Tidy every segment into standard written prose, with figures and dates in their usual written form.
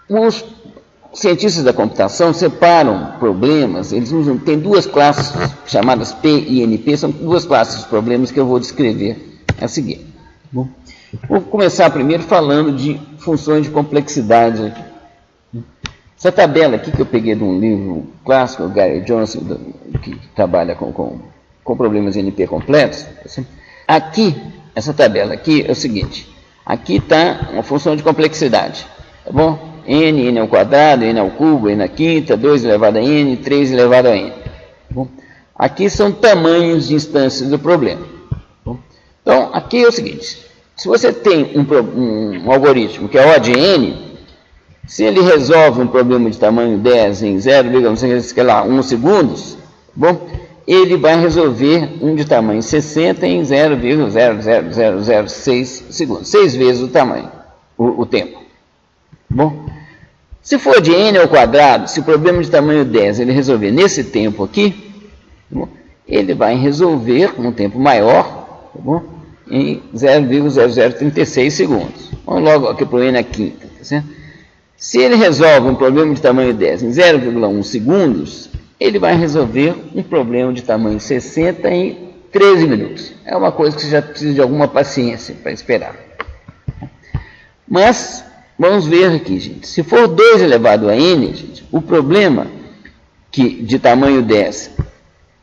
Os cientistas da computação separam problemas, eles usam, tem duas classes chamadas P e NP, são duas classes de problemas que eu vou descrever a seguir. Bom, vou começar primeiro falando de funções de complexidade. Essa tabela aqui que eu peguei de um livro clássico, o Gary Johnson, que trabalha com problemas NP completos. Aqui, essa tabela aqui é o seguinte, aqui está uma função de complexidade, tá bom? N ao quadrado, N ao cubo, N à quinta, 2 elevado a N, 3 elevado a N. Tá bom? Aqui são tamanhos de instâncias do problema. Tá bom? Então, aqui é o seguinte, se você tem um algoritmo que é O de N, se ele resolve um problema de tamanho 10 em 0,1 segundos, tá bom? Ele vai resolver um de tamanho 60 em 0,00006 segundos, 6 vezes o tamanho, o tempo. Bom, se for de n ao quadrado, se o problema de tamanho 10 ele resolver nesse tempo aqui, bom, ele vai resolver um tempo maior, tá bom, em 0,0036 segundos. Vamos logo aqui para o n à quinta. Tá certo? Se ele resolve um problema de tamanho 10 em 0,1 segundos, ele vai resolver um problema de tamanho 60 em 13 minutos. É uma coisa que você já precisa de alguma paciência para esperar. Mas vamos ver aqui, gente. Se for 2 elevado a n, gente, o problema de tamanho 10,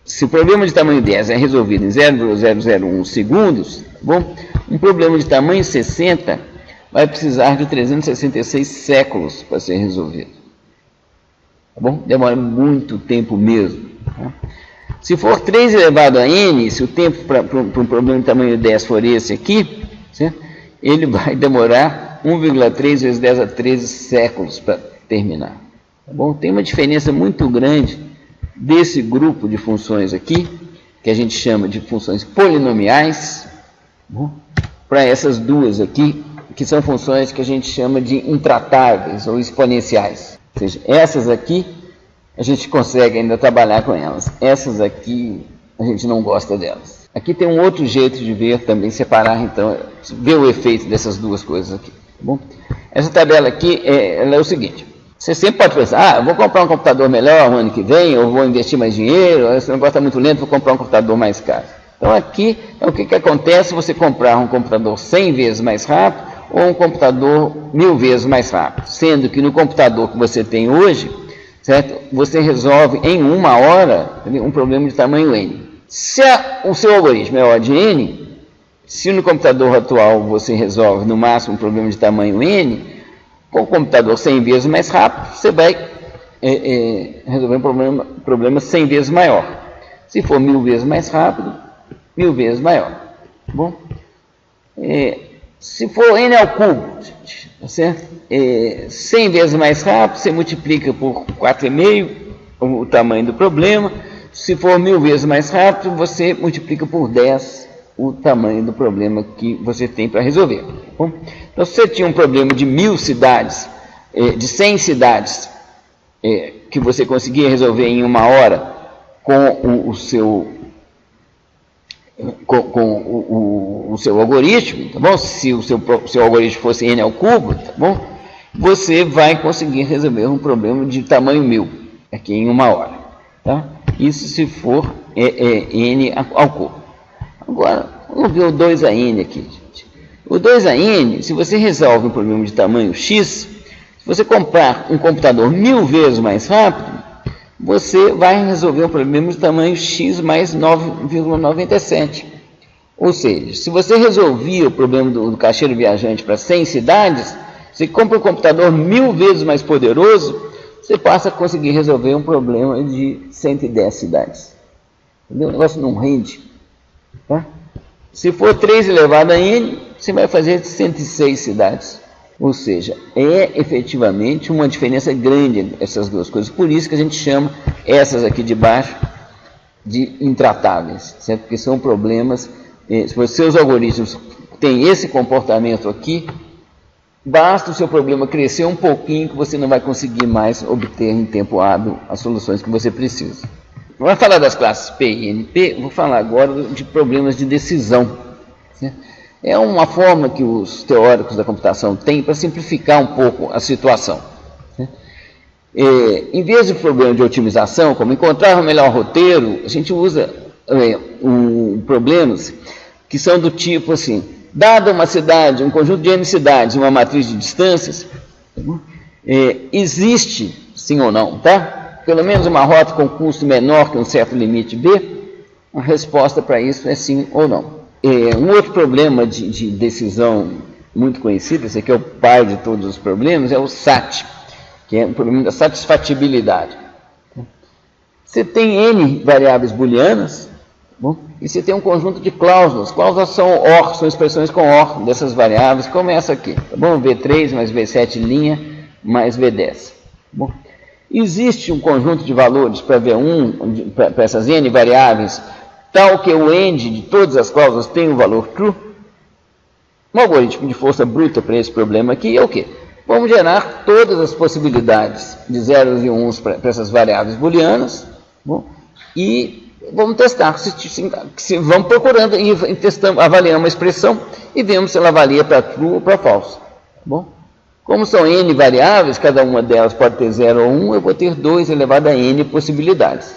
se o problema de tamanho 10 é resolvido em 0,001 segundos, tá bom? Um problema de tamanho 60 vai precisar de 366 séculos para ser resolvido. Tá bom? Demora muito tempo mesmo. Tá? Se for 3 elevado a n, se o tempo para um problema de tamanho 10 for esse aqui, certo? Ele vai demorar 1,3 vezes 10 a 13 séculos para terminar. Tá bom? Tem uma diferença muito grande desse grupo de funções aqui, que a gente chama de funções polinomiais, tá, para essas duas aqui, que são funções que a gente chama de intratáveis ou exponenciais. Ou seja, essas aqui a gente consegue ainda trabalhar com elas. Essas aqui a gente não gosta delas. Aqui tem um outro jeito de ver também, separar, então, ver o efeito dessas duas coisas aqui. Tá bom? Essa tabela aqui ela é o seguinte. Você sempre pode pensar, eu vou comprar um computador melhor no ano que vem, ou vou investir mais dinheiro, esse negócio está muito lento, vou comprar um computador mais caro. Então aqui, o que acontece se você comprar um computador 100 vezes mais rápido, ou um computador 1000 vezes mais rápido, sendo que no computador que você tem hoje, certo? Você resolve em 1 hora um problema de tamanho n. Se o seu algoritmo é O de n, se no computador atual você resolve no máximo um problema de tamanho n, com o computador 100 vezes mais rápido, você vai resolver um problema 100 vezes maior. Se for 1000 vezes mais rápido, 1000 vezes maior. Tá bom? Se for n ao cubo, tá certo? 100 vezes mais rápido, você multiplica por 4,5 o tamanho do problema. Se for 1000 vezes mais rápido, você multiplica por 10 o tamanho do problema que você tem para resolver. Tá bom? Então, se você tinha um problema de 1000 cidades, de 100 cidades, que você conseguia resolver em 1 hora com o seu algoritmo, tá bom? Se o seu algoritmo fosse n ao cubo, tá bom? Você vai conseguir resolver um problema de tamanho 1000 aqui em 1 hora, tá? Isso se for n ao cubo. Agora, vamos ver o 2 a n aqui, gente. O 2 a n, se você resolve um problema de tamanho x, se você comprar um computador 1000 vezes mais rápido, você vai resolver um problema de tamanho x mais 9,97. Ou seja, se você resolvia o problema do caixeiro viajante para 100 cidades, você compra um computador 1000 vezes mais poderoso, você passa a conseguir resolver um problema de 110 cidades. Entendeu? O negócio não rende. Tá? Se for 3 elevado a n, você vai fazer 106 cidades. Ou seja, efetivamente uma diferença grande entre essas duas coisas. Por isso que a gente chama essas aqui de baixo de intratáveis, certo? Porque são problemas, se os seus algoritmos têm esse comportamento aqui, basta o seu problema crescer um pouquinho que você não vai conseguir mais obter em tempo hábil as soluções que você precisa. Vamos falar das classes P e NP, vou falar agora de problemas de decisão, certo? É uma forma que os teóricos da computação têm para simplificar um pouco a situação. Em vez de problema de otimização, como encontrar o melhor roteiro, a gente usa problemas que são do tipo assim, dada uma cidade, um conjunto de n cidades, uma matriz de distâncias, existe, sim ou não, tá? Pelo menos uma rota com custo menor que um certo limite B, a resposta para isso é sim ou não. Um outro problema de decisão muito conhecido, esse aqui é o pai de todos os problemas, é o SAT, que é o problema da satisfatibilidade. Você tem N variáveis booleanas, e você tem um conjunto de cláusulas. Cláusulas são OR, são expressões com OR dessas variáveis, como essa aqui. Tá bom? V3 mais V7 linha mais V10. Tá bom? Existe um conjunto de valores para V1, para essas N variáveis, tal que o end de todas as cláusulas tem o valor true. Um algoritmo de força bruta para esse problema aqui é o quê? Vamos gerar todas as possibilidades de zeros e uns para essas variáveis booleanas, bom, e vamos testar, vamos procurando e testando, avaliando uma expressão e vemos se ela valia para true ou para false. Bom, como são n variáveis, cada uma delas pode ter 0 ou 1, eu vou ter 2 elevado a n possibilidades.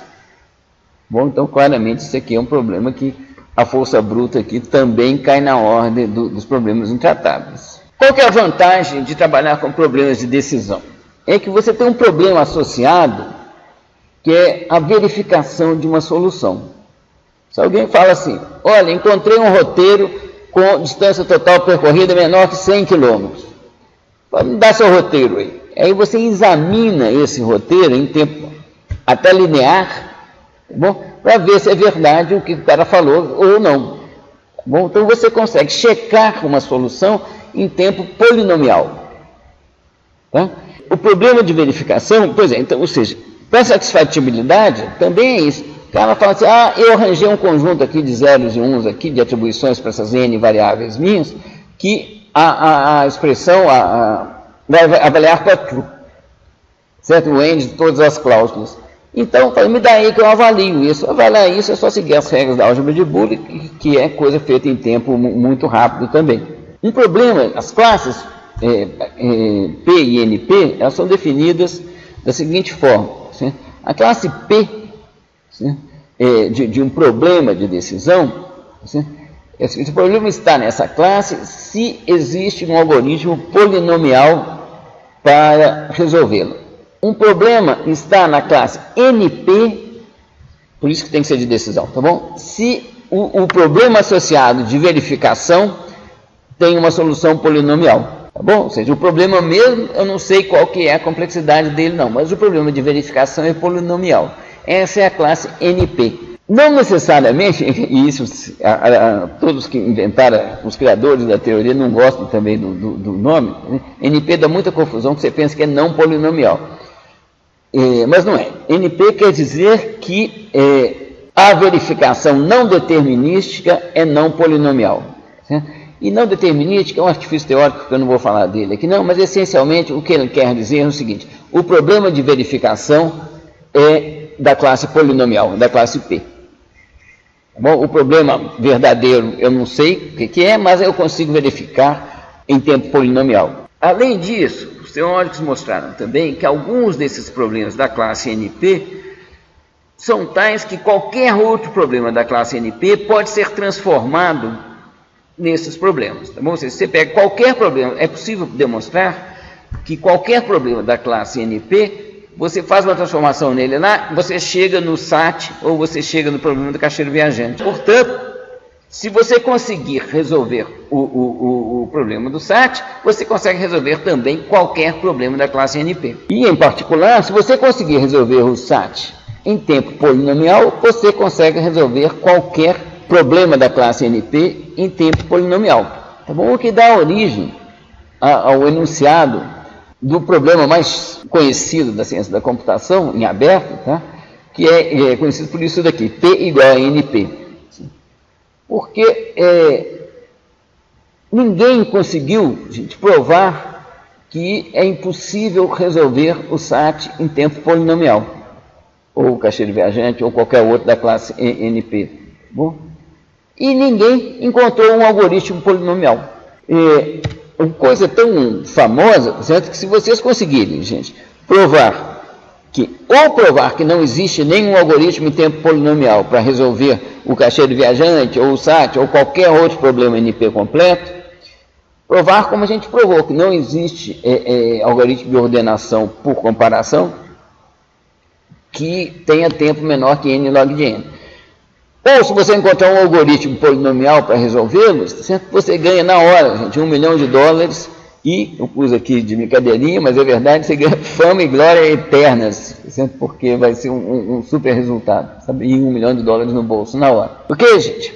Bom, então claramente isso aqui é um problema que a força bruta aqui também cai na ordem dos problemas intratáveis. Qual que é a vantagem de trabalhar com problemas de decisão? É que você tem um problema associado, que é a verificação de uma solução. Se alguém fala assim, olha, encontrei um roteiro com distância total percorrida menor que 100 km. Me dá seu roteiro aí. Aí você examina esse roteiro em tempo até linear, tá, para ver se é verdade o que o cara falou ou não. Tá, bom? Então você consegue checar uma solução em tempo polinomial. Tá? O problema de verificação, por exemplo, então, ou seja, para satisfatibilidade também é isso. O cara fala assim, eu arranjei um conjunto aqui de zeros e uns aqui, de atribuições para essas n variáveis minhas, que a expressão vai avaliar para true. Certo? O end de todas as cláusulas. Então, me dá aí que eu avalio isso. Avaliar isso é só seguir as regras da álgebra de Boole, que é coisa feita em tempo muito rápido também. Um problema, as classes P e NP, elas são definidas da seguinte forma. Certo? A classe P, de um problema de decisão, certo? Esse problema está nessa classe se existe um algoritmo polinomial para resolvê-lo. Um problema está na classe NP, por isso que tem que ser de decisão, tá bom? Se o problema associado de verificação tem uma solução polinomial, tá bom? Ou seja, o problema mesmo, eu não sei qual que é a complexidade dele não, mas o problema de verificação é polinomial. Essa é a classe NP. Não necessariamente, e isso todos que inventaram, os criadores da teoria não gostam também do nome, né? NP dá muita confusão, que você pensa que é não polinomial. Mas não é. NP quer dizer que a verificação não determinística é não polinomial. Certo? E não determinística é um artifício teórico que eu não vou falar dele aqui não, mas essencialmente o que ele quer dizer é o seguinte, o problema de verificação é da classe polinomial, da classe P. Bom, o problema verdadeiro eu não sei o que é, mas eu consigo verificar em tempo polinomial. Além disso, os teóricos mostraram também que alguns desses problemas da classe NP são tais que qualquer outro problema da classe NP pode ser transformado nesses problemas. Tá bom? Se você pega qualquer problema, é possível demonstrar que qualquer problema da classe NP, você faz uma transformação nele lá, você chega no SAT ou você chega no problema do caixeiro viajante. Portanto, se você conseguir resolver o problema do SAT, você consegue resolver também qualquer problema da classe NP. E, em particular, se você conseguir resolver o SAT em tempo polinomial, você consegue resolver qualquer problema da classe NP em tempo polinomial. Tá bom? O que dá origem ao enunciado do problema mais conhecido da ciência da computação, em aberto, tá? Que é conhecido por isso daqui, P igual a NP. Porque ninguém conseguiu, gente, provar que é impossível resolver o SAT em tempo polinomial, ou o caixeiro viajante, ou qualquer outro da classe NP. Bom? E ninguém encontrou um algoritmo polinomial. Uma coisa tão famosa, certo? Que se vocês conseguirem, gente, provar que ou provar que não existe nenhum algoritmo em tempo polinomial para resolver o cachê do viajante, ou o SAT, ou qualquer outro problema NP completo, provar como a gente provou, que não existe algoritmo de ordenação por comparação que tenha tempo menor que n log de n. Ou se você encontrar um algoritmo polinomial para resolvê-los, você ganha na hora, gente, $1 milhão e, eu pus aqui de brincadeirinha, mas é verdade, você ganha fama e glória eternas, porque vai ser um super resultado, sabe? E $1 milhão no bolso na hora. Ok, gente?